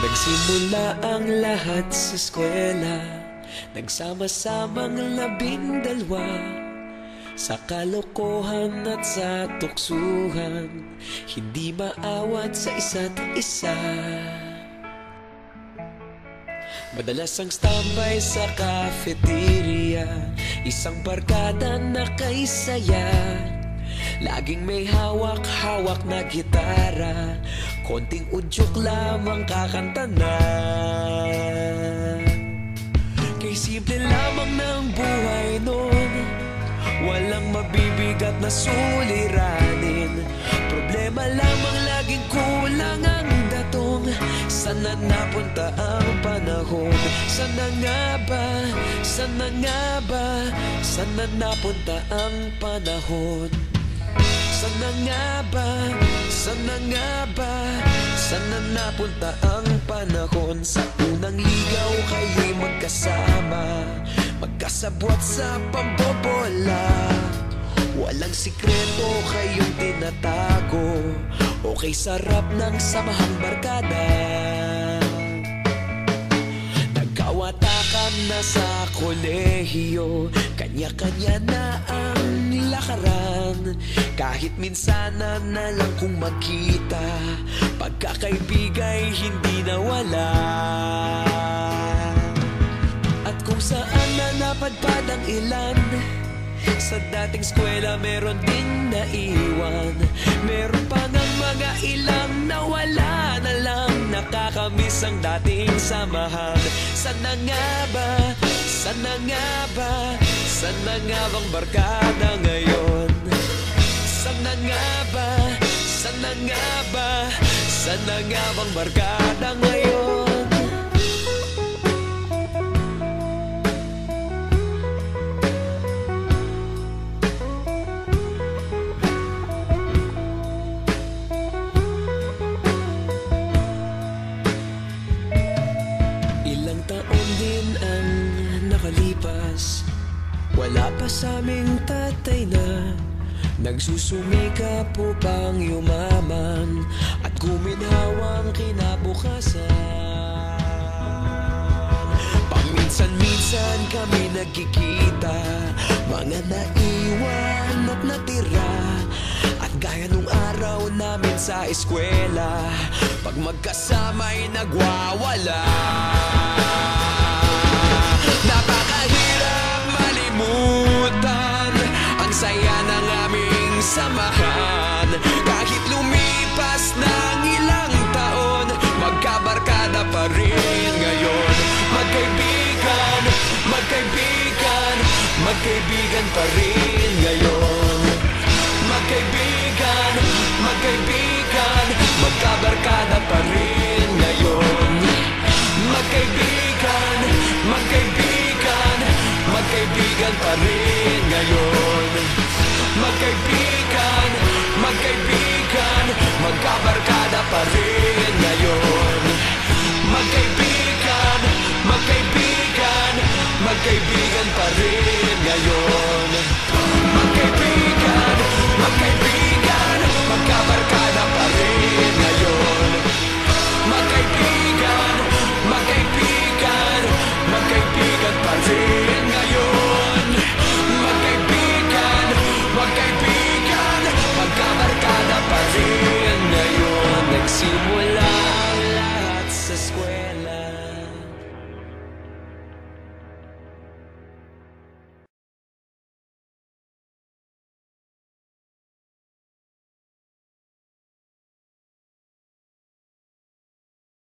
Nagsimula ang lahat sa eskwela, nagsama-samang 12, sa kalokohan at sa tuksuhan, hindi maawat sa isa't isa. Madalas ang standby sa cafeteria, isang barkada na kay saya. Laging may hawak-hawak na gitara, konting udyok lamang kakanta na. Kay simple lamang ng buhay nun, walang mabibigat na suliranin. Problema lamang laging kulang ang datong. Sana napunta ang panahon? Sana nga ba? Sana nga ba? Sana napunta ang panahon? Sana nga ba? Sana nga ba? Sana napunta ang panahon? Sa unang ligaw kayo'y magkasama, magkasabwat sa pambobola. Walang sikreto kayong tinatago, okay sarap ng samahang barkada. Nagkawatakan na sa kolehiyo, kanya-kanya na ang lakaran. Kahit minsan na lang kung magkita, pagkakaibigay hindi nawala. At kung saan na napadpad ang ilan, sa dating eskwela meron ding naiwan. Meron pa ng mga ilang nawala na lang, nakakamiss ang dating samahan. Sana nga ba? Sana nga ba? Sana nga bang barkada ngayon? Sana nga ba? Sana nga ba? Sana nga bang barkada ngayon? Ilang taon din ang nakalipas, wala pa sa aming tatay na nagsusumikap upang yumaman at guminhawang kinabukasan. Paminsan-minsan kami nagkikita, mga naiwan at natira. At gaya nung araw namin sa eskwela, pag magkasama'y nagwawala. Napakahirap malimutan ang saya ng aming samahan. Kahit lumipas ng ilang taon, magkabarkada pa rin ngayon. Magkaibigan, magkaibigan, magkaibigan pa rin ngayon. Magkaibigan, magkaibigan, magkabarkada pa rin ngayon. Magkaibigan, magkaibigan, magkaibigan pa rin ngayon. Magkaibigan, magkaibigan, magkabarkada pa rin.